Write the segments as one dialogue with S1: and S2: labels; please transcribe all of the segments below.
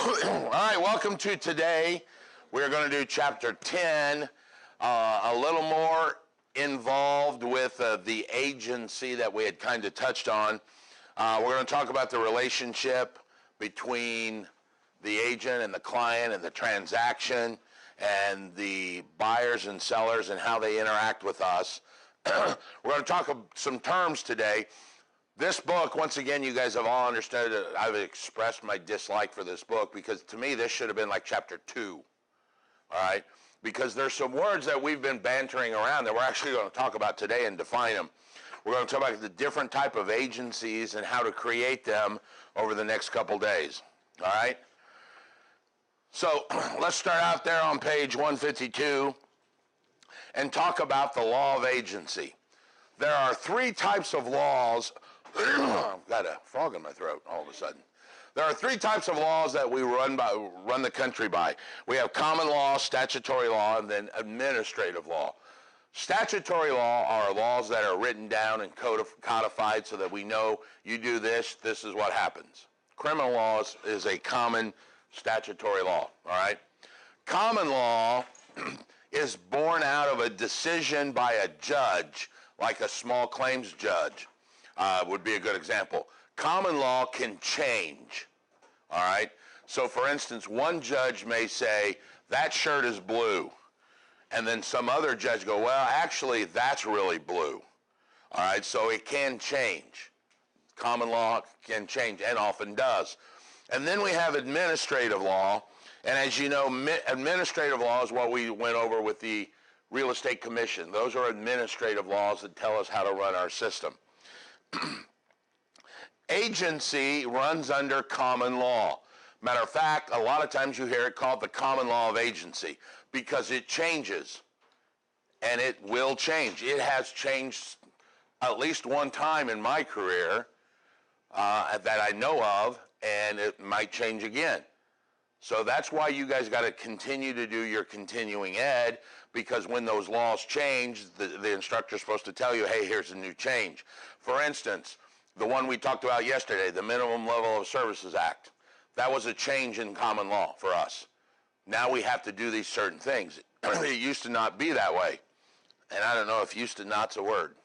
S1: All right, welcome to today. We're going to do chapter 10, a little more involved with the agency that we had kind of touched on. We're going to talk about the relationship between the agent and the client and the transaction and the buyers and sellers and how they interact with us. We're going to talk some terms today. This book, once again, you guys have all understood it. I've expressed my dislike for this book because to me this should have been like chapter 2, all right? Because there's some words that we've been bantering around that we're actually going to talk about today and define them. We're going to talk about the different type of agencies and how to create them over the next couple days, all right? So let's start out there on page 152 and talk about the law of agency. There are 3 types of laws. I've got a frog in my throat all of a sudden. There are 3 types of laws that we run the country by. We have common law, statutory law, and then administrative law. Statutory law are laws that are written down and codified so that we know you do this, this is what happens. Criminal law is a common statutory law, all right? Common law is born out of a decision by a judge, like a small claims judge. Would be a good example. Common law can change, all right? So for instance, one judge may say, that shirt is blue. And then some other judge go, well, actually, that's really blue. All right, so it can change. Common law can change and often does. And then we have administrative law. And as you know, administrative law is what we went over with the Real Estate Commission. Those are administrative laws that tell us how to run our system. Agency runs under common law. Matter of fact, a lot of times you hear it called the common law of agency because it changes, and it will change. It has changed at least one time in my career that I know of, and it might change again. So that's why you guys got to continue to do your continuing ed, because when those laws change, the instructor's supposed to tell you, hey, here's a new change. For instance, the one we talked about yesterday, the Minimum Level of Services Act, that was a change in common law for us. Now we have to do these certain things. It used to not be that way. And I don't know if used to not's a word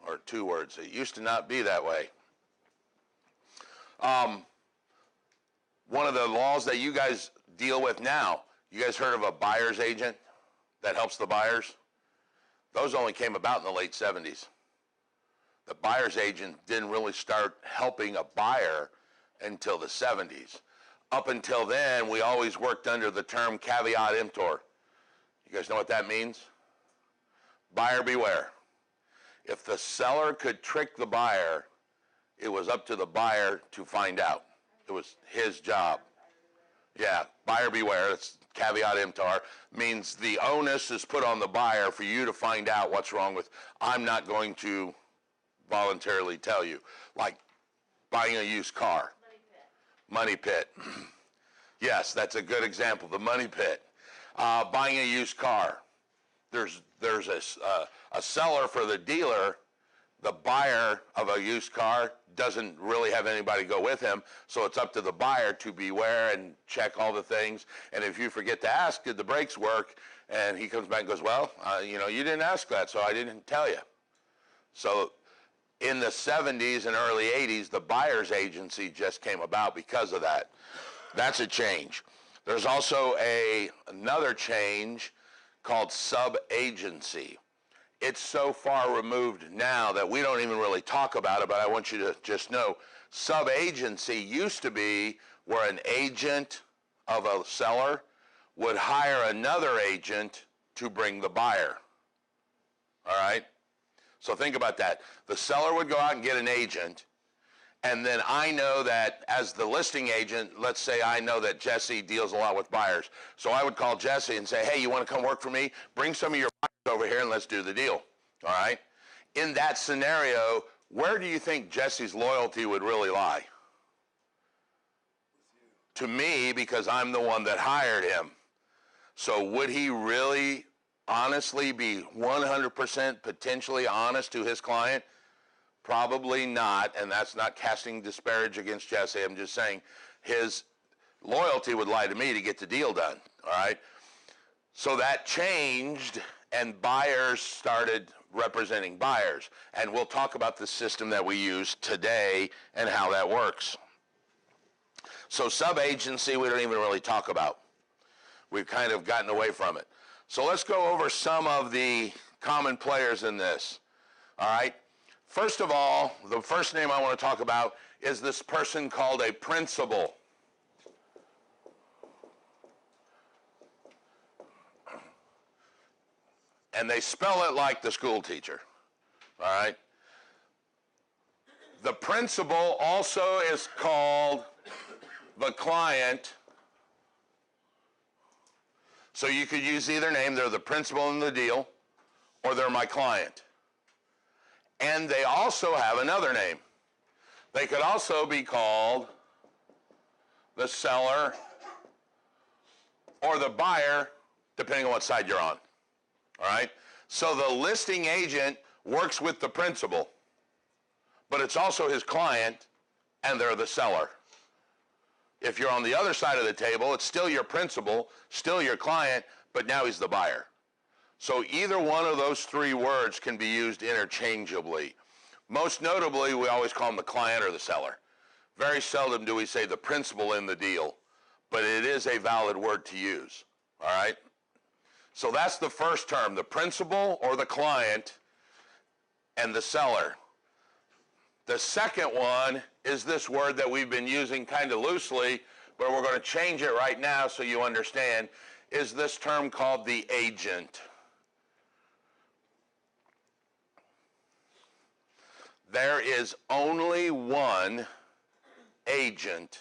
S1: or 2 words. It used to not be that way. One of the laws that you guys deal with now, you guys heard of a buyer's agent that helps the buyers? Those only came about in the late 70s. The buyer's agent didn't really start helping a buyer until the 70s. Up until then, we always worked under the term caveat emptor. You guys know what that means? Buyer beware. If the seller could trick the buyer, it was up to the buyer to find out. It was his job. Yeah, buyer beware. It's caveat emptor. Means the onus is put on the buyer for you to find out what's wrong with. I'm not going to voluntarily tell you. Like buying a used car. Money pit. Yes, that's a good example. The money pit. Buying a used car. There's a seller for the dealer. The buyer of a used car doesn't really have anybody go with him, so it's up to the buyer to beware and check all the things. And if you forget to ask, did the brakes work? And he comes back and goes, well, you didn't ask that, so I didn't tell you. So in the 70s and early 80s, the buyer's agency just came about because of that. That's a change. There's also another change called sub-agency. It's so far removed now that we don't even really talk about it, but I want you to just know, sub-agency used to be where an agent of a seller would hire another agent to bring the buyer. All right? So think about that. The seller would go out and get an agent, and then I know that as the listing agent, let's say I know that Jesse deals a lot with buyers. So I would call Jesse and say, hey, you want to come work for me? Bring some of your buyers over here and let's do the deal. All right? In that scenario, where do you think Jesse's loyalty would really lie? To me, because I'm the one that hired him. So would he really honestly be 100% potentially honest to his client? Probably not, and that's not casting disparage against Jesse. I'm just saying his Loyalty would lie to me to get the deal done, all right? So that changed, and buyers started representing buyers. And we'll talk about the system that we use today and how that works. So sub-agency, we don't even really talk about. We've kind of gotten away from it. So let's go over some of the common players in this, all right? First of all, the first name I want to talk about is this person called a principal. And they spell it like the school teacher, all right? The principal also is called the client. So you could use either name. They're the principal in the deal, or they're my client. And they also have another name. They could also be called the seller or the buyer, depending on what side you're on. All right? So the listing agent works with the principal, but it's also his client, and they're the seller. If you're on the other side of the table, it's still your principal, still your client, but now he's the buyer. So either one of those three words can be used interchangeably. Most notably, we always call him the client or the seller. Very seldom do we say the principal in the deal, but it is a valid word to use, all right? So that's the first term, the principal or the client and the seller. The second one is this word that we've been using kind of loosely, but we're going to change it right now so you understand, is this term called the agent. There is only one agent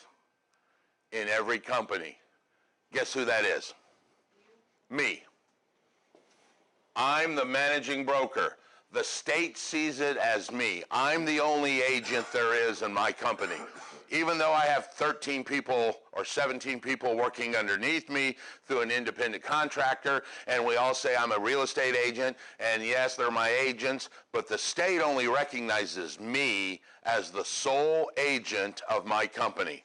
S1: in every company. Guess who that is? Me. I'm the managing broker. The state sees it as me. I'm the only agent there is in my company. Even though I have 13 people or 17 people working underneath me through an independent contractor, and we all say I'm a real estate agent, and yes, they're my agents, but the state only recognizes me as the sole agent of my company.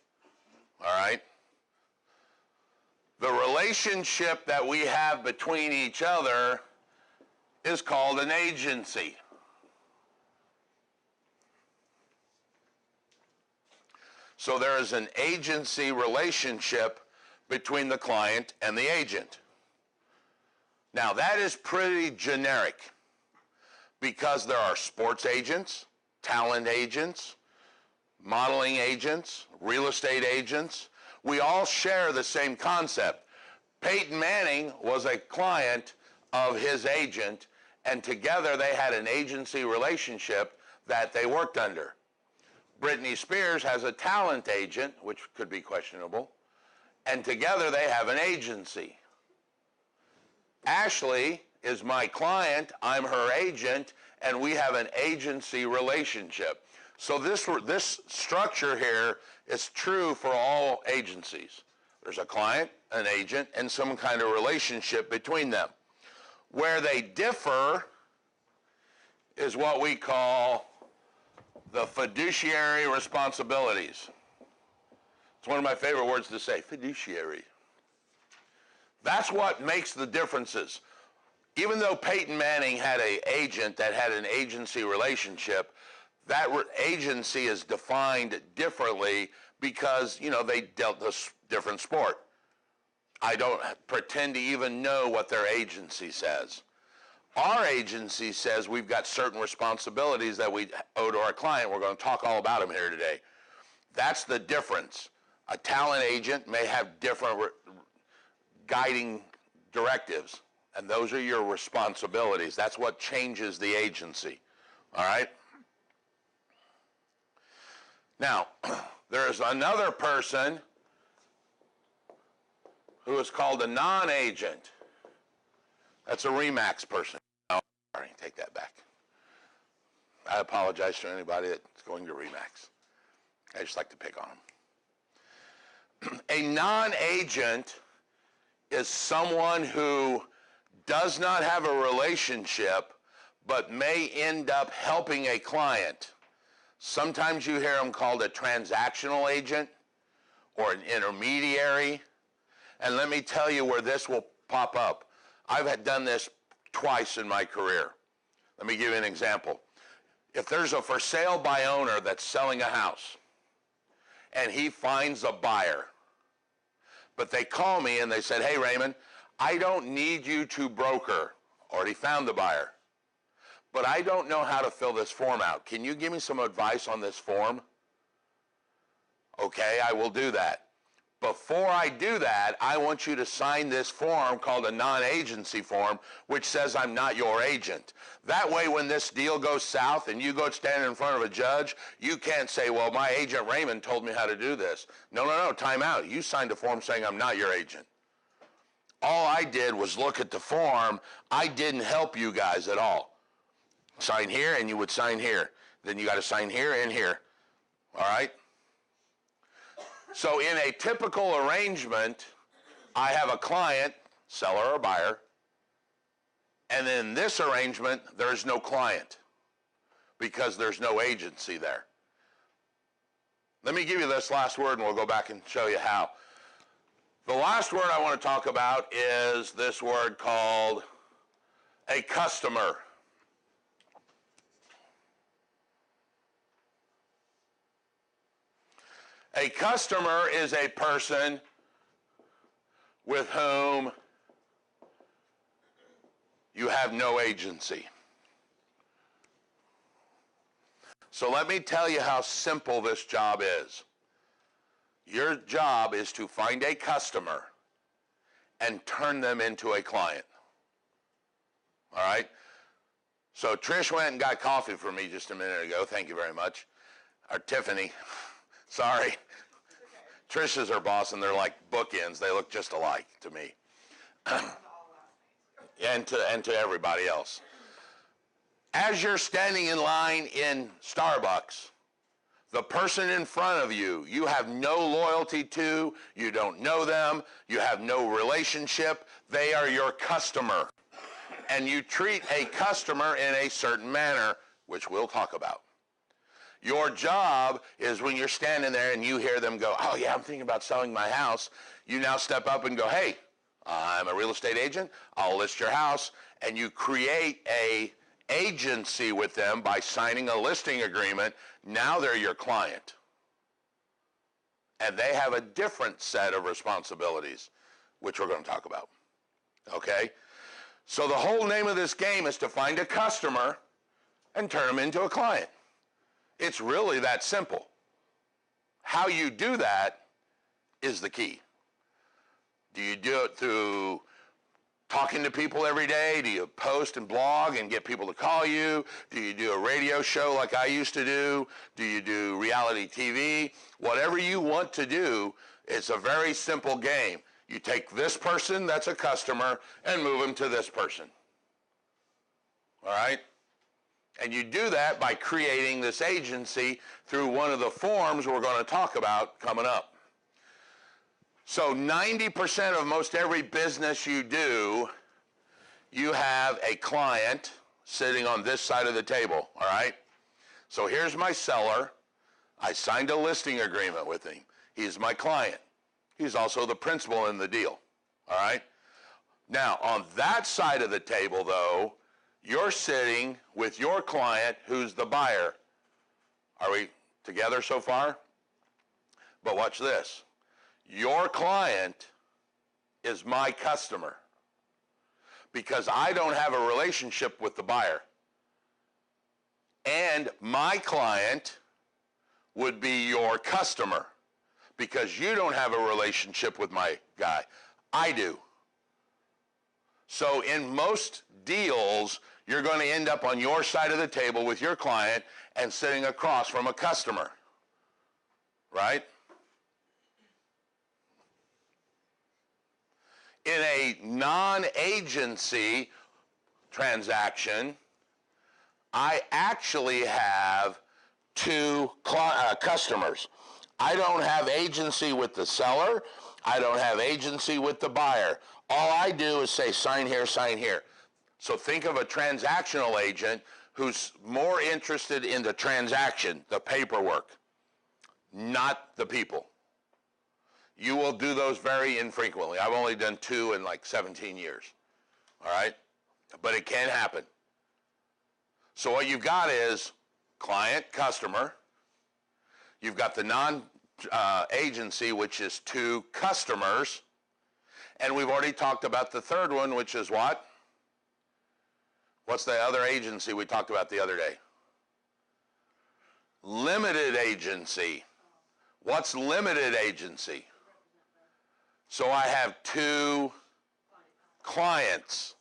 S1: All right? The relationship that we have between each other is called an agency. So there is an agency relationship between the client and the agent. Now that is pretty generic because there are sports agents, talent agents, modeling agents, real estate agents. We all share the same concept. Peyton Manning was a client of his agent, and together they had an agency relationship that they worked under. Britney Spears has a talent agent, which could be questionable, and together they have an agency. Ashley is my client, I'm her agent, and we have an agency relationship. So this structure here is true for all agencies. There's a client, an agent, and some kind of relationship between them. Where they differ is what we call the fiduciary responsibilities. It's one of my favorite words to say, fiduciary. That's what makes the differences. Even though Peyton Manning had an agent that had an agency relationship, that agency is defined differently because, you know, they dealt this different sport. I don't pretend to even know what their agency says. Our agency says we've got certain responsibilities that we owe to our client. We're going to talk all about them here today. That's the difference. A talent agent may have different guiding directives, and those are your responsibilities. That's what changes the agency. All right? Now, there's another person who is called a non-agent. That's a RE/MAX person. No, sorry, take that back. I apologize to anybody that's going to RE/MAX. I just like to pick on them. A non-agent is someone who does not have a relationship but may end up helping a client. Sometimes you hear them called a transactional agent or an intermediary. And let me tell you where this will pop up. I've done this twice in my career. Let me give you an example. If there's a for sale by owner that's selling a house and he finds a buyer, but they call me and they said, hey Raymond, I don't need you to broker. Already found the buyer. But I don't know how to fill this form out. Can you give me some advice on this form? Okay, I will do that. Before I do that, I want you to sign this form called a non-agency form, which says I'm not your agent. That way, when this deal goes south and you go stand in front of a judge, you can't say, well, my agent Raymond told me how to do this. No, time out. You signed a form saying I'm not your agent. All I did was look at the form. I didn't help you guys at all. Sign here and you would sign here. Then you got to sign here and here. All right? So in a typical arrangement, I have a client, seller or buyer, and in this arrangement, there's no client because there's no agency there. Let me give you this last word and we'll go back and show you how. The last word I want to talk about is this word called a customer. A customer is a person with whom you have no agency. So let me tell you how simple this job is. Your job is to find a customer and turn them into a client. All right? So Trish went and got coffee for me just a minute ago. Thank you very much. Or Tiffany. Sorry. Trish is her boss, and they're like bookends. They look just alike to me. and to everybody else. As you're standing in line in Starbucks, the person in front of you, you have no loyalty to, you don't know them, you have no relationship, they are your customer. And you treat a customer in a certain manner, which we'll talk about. Your job is when you're standing there and you hear them go, oh yeah, I'm thinking about selling my house. You now step up and go, hey, I'm a real estate agent. I'll list your house. And you create a agency with them by signing a listing agreement. Now they're your client. And they have a different set of responsibilities, which we're going to talk about. Okay? So the whole name of this game is to find a customer and turn them into a client. It's really that simple. How you do that is the key. Do you do it through talking to people every day? Do you post and blog and get people to call you? Do you do a radio show like I used to do? Do you do reality TV? Whatever you want to do, it's a very simple game. You take this person that's a customer and move them to this person. All right? And you do that by creating this agency through one of the forms we're going to talk about coming up. So 90% of most every business you do, you have a client sitting on this side of the table, all right? So here's my seller. I signed a listing agreement with him. He's my client. He's also the principal in the deal, all right? Now, on that side of the table, though, you're sitting with your client who's the buyer. Are we together so far? But watch this. Your client is my customer because I don't have a relationship with the buyer. And my client would be your customer because you don't have a relationship with my guy. I do. So in most deals, you're going to end up on your side of the table with your client and sitting across from a customer, right? In a non-agency transaction, I actually have two customers. I don't have agency with the seller. I don't have agency with the buyer. All I do is say, sign here, sign here. So think of a transactional agent who's more interested in the transaction, the paperwork, not the people. You will do those very infrequently. I've only done 2 in like 17 years. All right? But it can happen. So what you've got is client, customer. You've got the non-agency, which is 2 customers. And we've already talked about the third one, which is what? What's the other agency we talked about the other day? Limited agency. What's limited agency? So I have 2 clients.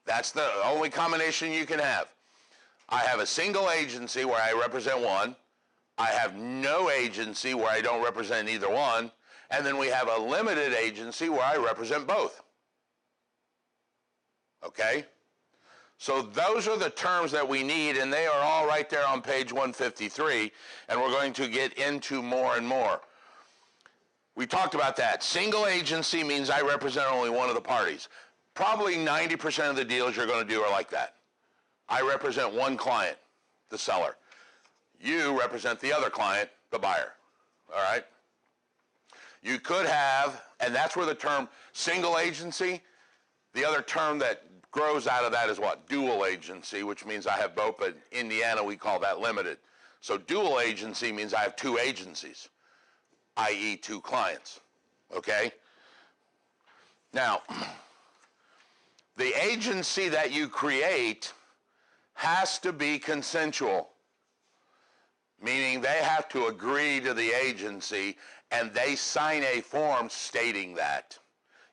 S1: That's the only combination you can have. I have a single agency where I represent one. I have no agency where I don't represent either one. And then we have a limited agency where I represent both. Okay? So those are the terms that we need, and they are all right there on page 153, and we're going to get into more and more. We talked about that. Single agency means I represent only one of the parties. Probably 90% of the deals you're going to do are like that. I represent one client, the seller. You represent the other client, the buyer. All right? You could have, and that's where the term single agency, the other term that grows out of that is what? Dual agency, which means I have both, but in Indiana we call that limited. So dual agency means I have 2 agencies, i.e. 2 clients, okay? Now, the agency that you create has to be consensual, meaning they have to agree to the agency and they sign a form stating that.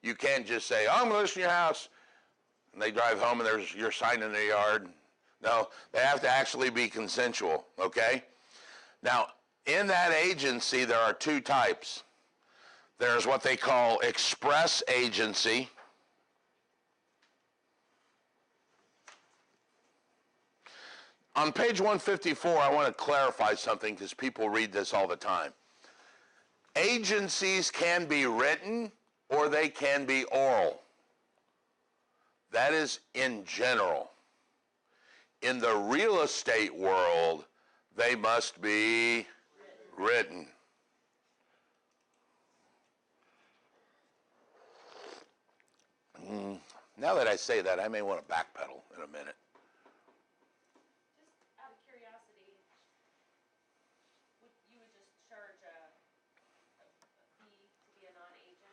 S1: You can't just say, oh, I'm going to list your house, and they drive home and you're signing in their yard. No, they have to actually be consensual, okay? Now, in that agency, there are 2 types. There's what they call express agency. On page 154, I want to clarify something because people read this all the time. Agencies can be written or they can be oral. That is in general. In the real estate world, they must be written. Now that I say that, I may want to backpedal in a minute.
S2: Just out of curiosity, you would just charge a fee to be a non-agent?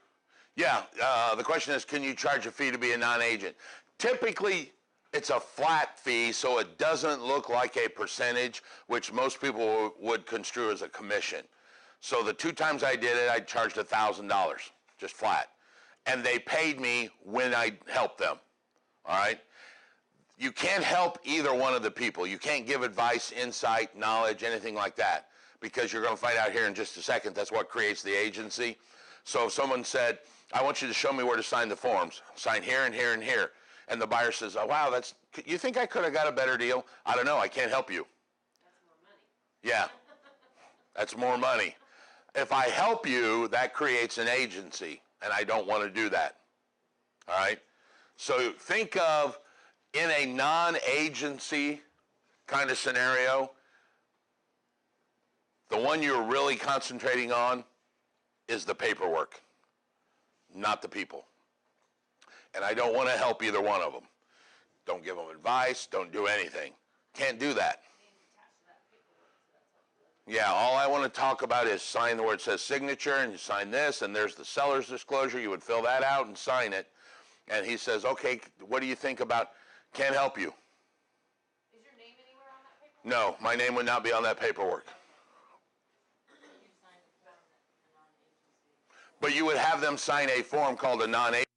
S1: Yeah, the question is, can you charge a fee to be a non-agent? Typically, it's a flat fee, so it doesn't look like a percentage, which most people would construe as a commission. So the 2 times I did it, I charged $1,000, just flat. And they paid me when I helped them, all right? You can't help either one of the people. You can't give advice, insight, knowledge, anything like that, because you're going to find out here in just a second that's what creates the agency. So if someone said, I want you to show me where to sign the forms, sign here and here and here, and the buyer says, oh, wow, you think I could have got a better deal? I don't know, I can't help you.
S2: That's more money.
S1: Yeah, that's more money. If I help you, that creates an agency, and I don't want to do that, all right? So think of, in a non-agency kind of scenario, the one you're really concentrating on is the paperwork, not the people. And I don't want to help either one of them. Don't give them advice, don't do anything. Can't do that. Yeah, all I want to talk about is sign where it says signature, and you sign this, and there's the seller's disclosure. You would fill that out and sign it. And he says, okay, what do you think about, can't help you.
S2: Is your name anywhere on that paperwork?
S1: No, my name would not be on that paperwork. But you would have them sign a form called a non-agent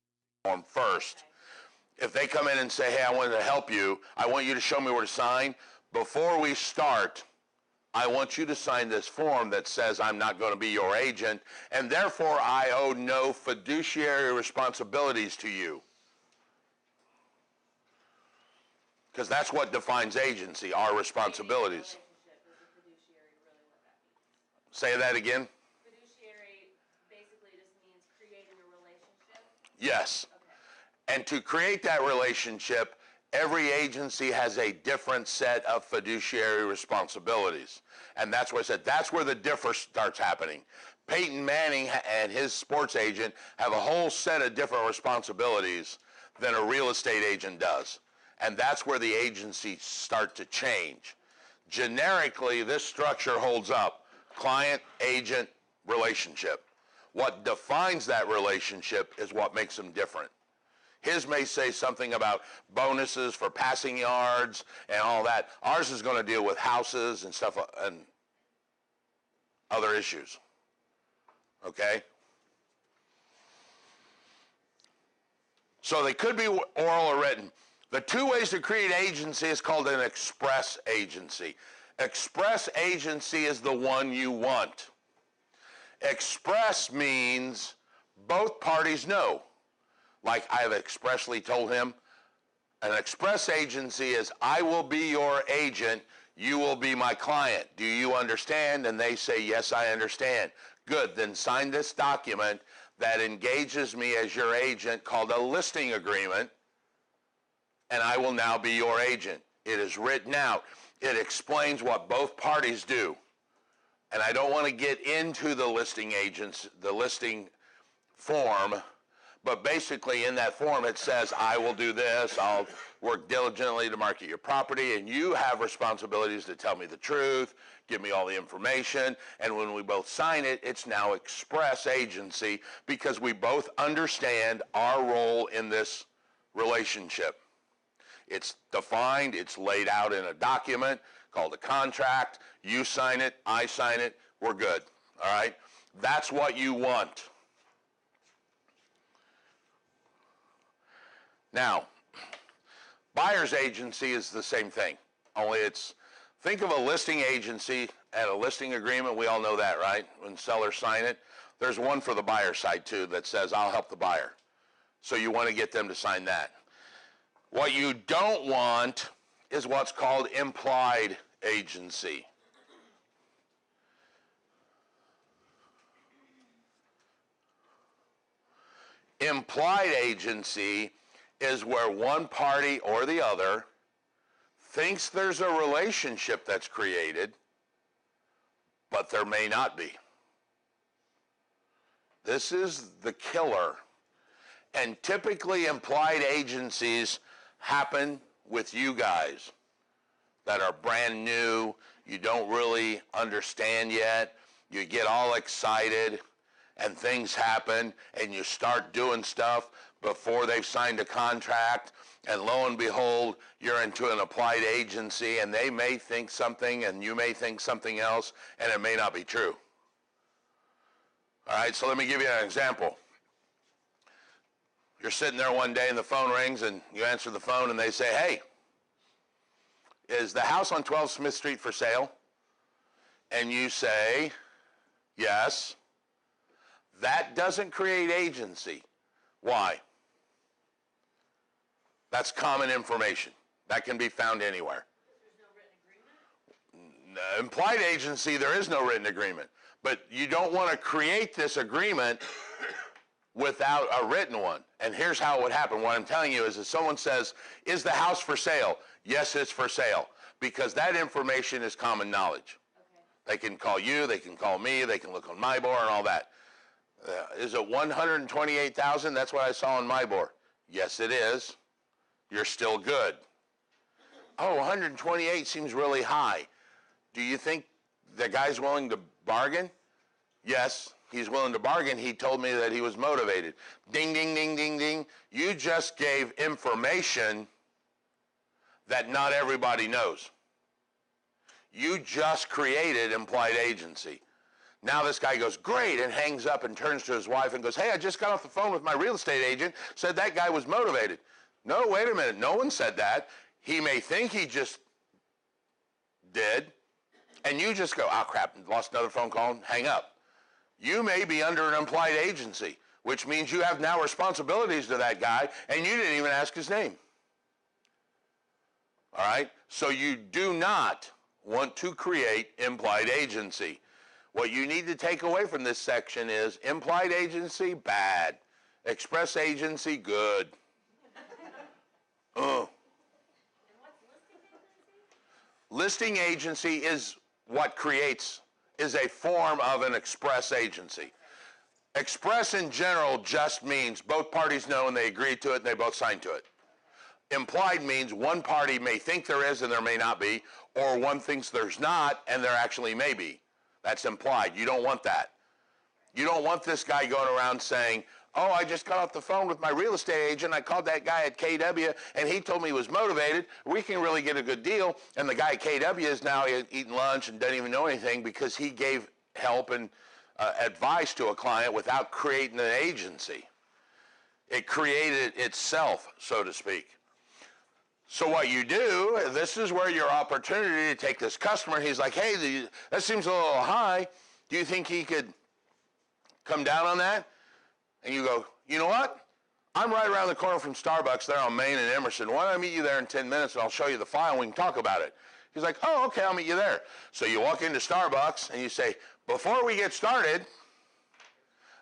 S1: form first. If they come in and say, hey, I wanted to help you, I want you to show me where to sign. Before we start, I want you to sign this form that says I'm not going to be your agent, and therefore I owe no fiduciary responsibilities to you. Because that's what defines agency, our responsibilities. Say that again.
S2: Fiduciary basically just means creating a relationship?
S1: Yes.
S2: Okay.
S1: And to create that relationship, every agency has a different set of fiduciary responsibilities. And that's what I said, that's where the differ starts happening. Peyton Manning and his sports agent have a whole set of different responsibilities than a real estate agent does. And that's where the agencies start to change. Generically, this structure holds up client-agent relationship. What defines that relationship is what makes them different. His may say something about bonuses for passing yards and all that. Ours is going to deal with houses and stuff and other issues. Okay? So they could be oral or written. The two ways to create agency is called an express agency. Express agency is the one you want. Express means both parties know. Like I have expressly told him, an express agency is I will be your agent, you will be my client. Do you understand? And they say, yes, I understand. Good, then sign this document that engages me as your agent called a listing agreement, and I will now be your agent. It is written out. It explains what both parties do. And I don't want to get into the listing agents, the listing form, but basically in that form it says, I will do this, I'll work diligently to market your property, and you have responsibilities to tell me the truth, give me all the information, and when we both sign it, it's now express agency because we both understand our role in this relationship. It's defined, it's laid out in a document called a contract. You sign it, I sign it, we're good, all right? That's what you want. Now, buyer's agency is the same thing, only it's, think of a listing agency and a listing agreement. We all know that, right? When sellers sign it. There's one for the buyer side too that says, I'll help the buyer. So you want to get them to sign that. What you don't want is what's called implied agency. Implied agency is where one party or the other thinks there's a relationship that's created, but there may not be. This is the killer. And typically implied agencies happen with you guys that are brand new, you don't really understand yet, you get all excited and things happen and you start doing stuff before they've signed a contract, and lo and behold, you're into an applied agency and they may think something and you may think something else and it may not be true. All right, so let me give you an example. You're sitting there one day and the phone rings and you answer the phone and they say, hey, is the house on 12 Smith Street for sale? And you say, yes. That doesn't create agency. Why? That's common information. That can be found anywhere.
S2: There's no written agreement?
S1: Implied agency, there is no written agreement. But you don't want to create this agreement without a written one. And here's how it would happen. What I'm telling you is if someone says, is the house for sale? Yes, it's for sale. Because that information is common knowledge. Okay. They can call you, they can call me, they can look on MyBor and all that. Is it 128,000? That's what I saw on MyBor. Yes, it is. You're still good. Oh, 128 seems really high. Do you think the guy's willing to bargain? Yes, he's willing to bargain. He told me that he was motivated. Ding, ding, ding, ding, ding. You just gave information that not everybody knows. You just created implied agency. Now this guy goes, great, and hangs up and turns to his wife and goes, hey, I just got off the phone with my real estate agent, said that guy was motivated. No, wait a minute, no one said that. He may think he just did, and you just go, oh crap, lost another phone call, and hang up. You may be under an implied agency, which means you have now responsibilities to that guy, and you didn't even ask his name. All right? So you do not want to create implied agency. What you need to take away from this section is implied agency, bad. Express agency, good.
S2: And what's listing agency?
S1: Listing agency is what creates is a form of an express agency. Express in general just means both parties know and they agree to it and they both sign to it. Implied means one party may think there is and there may not be, or one thinks there's not and there actually may be. That's implied. You don't want that. You don't want this guy going around saying, oh, I just got off the phone with my real estate agent. I called that guy at KW, and he told me he was motivated. We can really get a good deal. And the guy at KW is now eating lunch and doesn't even know anything because he gave help and advice to a client without creating an agency. It created itself, so to speak. So what you do, this is where your opportunity to take this customer, he's like, hey, that seems a little high. Do you think he could come down on that? And you go, you know what? I'm right around the corner from Starbucks there on Main and Emerson. Why don't I meet you there in 10 minutes and I'll show you the file and we can talk about it. He's like, oh, okay, I'll meet you there. So you walk into Starbucks and you say, before we get started,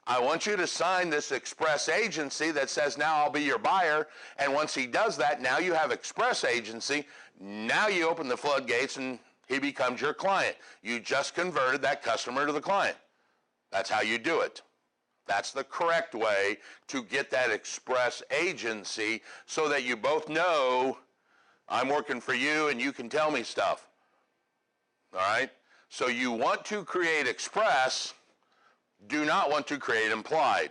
S1: I want you to sign this express agency that says now I'll be your buyer. And once he does that, now you have express agency. Now you open the floodgates and he becomes your client. You just converted that customer to the client. That's how you do it. That's the correct way to get that express agency so that you both know I'm working for you and you can tell me stuff. All right? So you want to create express, do not want to create implied.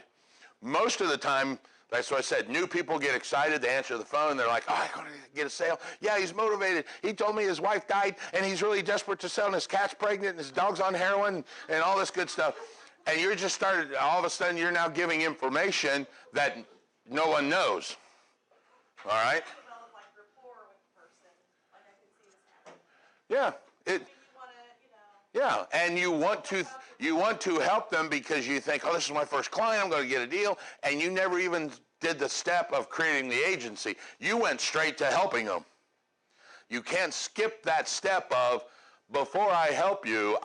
S1: Most of the time, that's what I said, new people get excited, they answer the phone, and they're like, oh, I'm going to get a sale. Yeah, he's motivated. He told me his wife died, and he's really desperate to sell, and his cat's pregnant, and his dog's on heroin, and all this good stuff. And you're just started, all of a sudden, you're now giving information that no one knows. All right?
S2: Develop like rapport with the person. Like I can see this happening.
S1: Yeah.
S2: I mean, you want to,
S1: Yeah, and you want to help them because you think, oh, this is my first client, I'm going to get a deal, and you never even did the step of creating the agency. You went straight to helping them. You can't skip that step of, before I help you,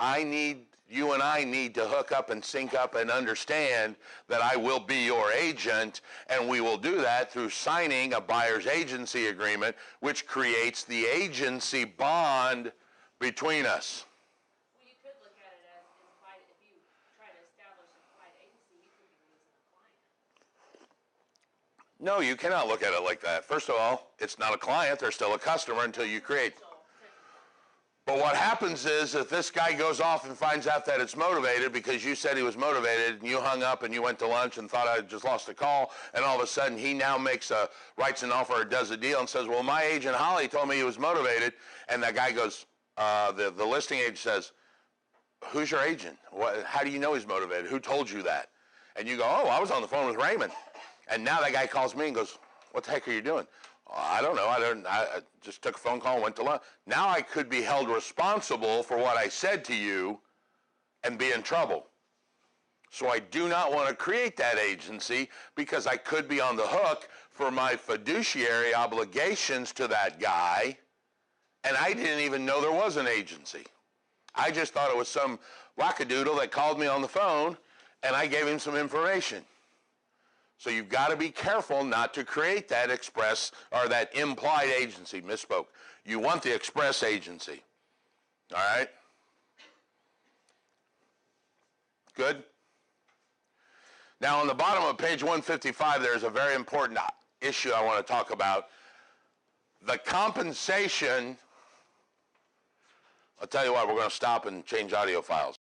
S1: you and I need to hook up and sync up and understand that I will be your agent, and we will do that through signing a buyer's agency agreement, which creates the agency bond between us.
S2: well, you could look at it as implied, if you try to establish implied agency, you could be losing a client.
S1: No, you cannot look at it like that. First of all, it's not a client, they're still a customer until you create. But what happens is if this guy goes off and finds out that it's motivated because you said he was motivated and you hung up and you went to lunch and thought I just lost a call, and all of a sudden he now writes an offer or does a deal and says, well, my agent Holly told me he was motivated, and that guy goes, the listing agent says, who's your agent? How do you know he's motivated? Who told you that? And you go, oh, I was on the phone with Raymond. And now that guy calls me and goes, what the heck are you doing? I don't know. I just took a phone call and went to lunch. Now I could be held responsible for what I said to you and be in trouble. So I do not want to create that agency because I could be on the hook for my fiduciary obligations to that guy, and I didn't even know there was an agency. I just thought it was some wackadoodle that called me on the phone, and I gave him some information. So you've got to be careful not to create that express or that implied agency. Misspoke. You want the express agency. All right? Good? Now on the bottom of page 155, there's a very important issue I want to talk about. The compensation. I'll tell you what, we're going to stop and change audio files.